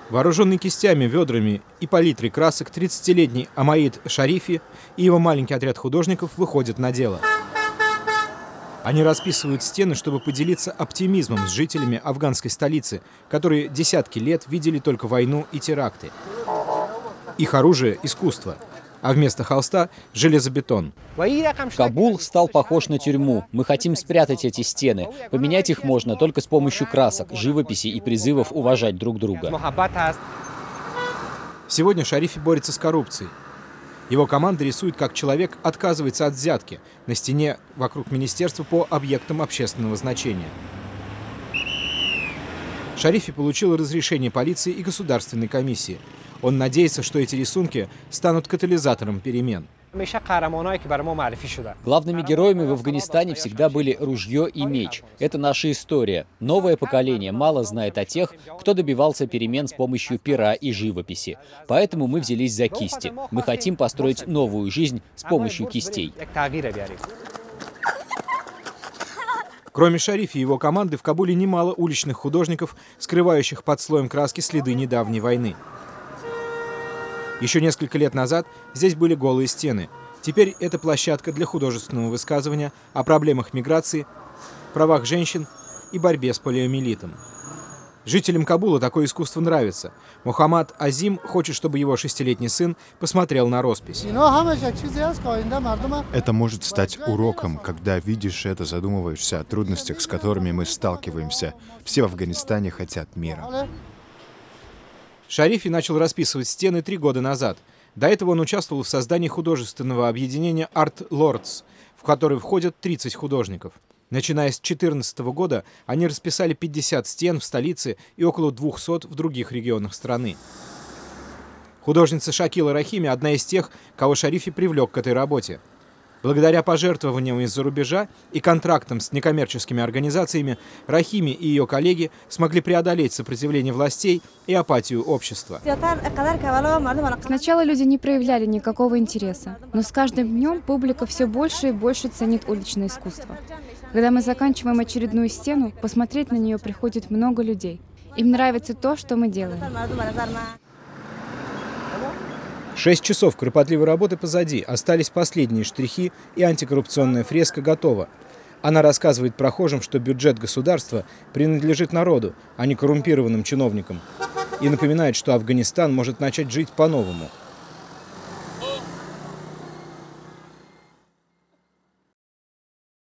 Вооруженный кистями, ведрами и палитрой красок, 30-летний Амаид Шарифи и его маленький отряд художников выходят на дело. Они расписывают стены, чтобы поделиться оптимизмом с жителями афганской столицы, которые десятки лет видели только войну и теракты. Их оружие – искусство, а вместо холста – железобетон. Кабул стал похож на тюрьму. Мы хотим спрятать эти стены. Поменять их можно только с помощью красок, живописи и призывов уважать друг друга. Сегодня Шарифи борется с коррупцией. Его команда рисует, как человек отказывается от взятки на стене вокруг министерства по объектам общественного значения. Шарифи получил разрешение полиции и государственной комиссии. Он надеется, что эти рисунки станут катализатором перемен. Главными героями в Афганистане всегда были ружье и меч. Это наша история. Новое поколение мало знает о тех, кто добивался перемен с помощью пера и живописи. Поэтому мы взялись за кисти. Мы хотим построить новую жизнь с помощью кистей. Кроме Шарифи и его команды, в Кабуле немало уличных художников, скрывающих под слоем краски следы недавней войны. Еще несколько лет назад здесь были голые стены. Теперь это площадка для художественного высказывания о проблемах миграции, правах женщин и борьбе с полиомиелитом. Жителям Кабула такое искусство нравится. Мухаммад Азим хочет, чтобы его 6-летний сын посмотрел на роспись. Это может стать уроком. Когда видишь это, задумываешься о трудностях, с которыми мы сталкиваемся. Все в Афганистане хотят мира. Шарифи начал расписывать стены 3 года назад. До этого он участвовал в создании художественного объединения Art Lords, в которое входят 30 художников. Начиная с 2014 года они расписали 50 стен в столице и около 200 в других регионах страны. Художница Шакила Рахими – одна из тех, кого Шарифи привлек к этой работе. Благодаря пожертвованиям из-за рубежа и контрактам с некоммерческими организациями Рахими и ее коллеги смогли преодолеть сопротивление властей и апатию общества. Сначала люди не проявляли никакого интереса, но с каждым днем публика все больше и больше ценит уличное искусство. Когда мы заканчиваем очередную стену, посмотреть на нее приходит много людей. Им нравится то, что мы делаем. 6 часов кропотливой работы позади, остались последние штрихи, и антикоррупционная фреска готова. Она рассказывает прохожим, что бюджет государства принадлежит народу, а не коррумпированным чиновникам. И напоминает, что Афганистан может начать жить по-новому.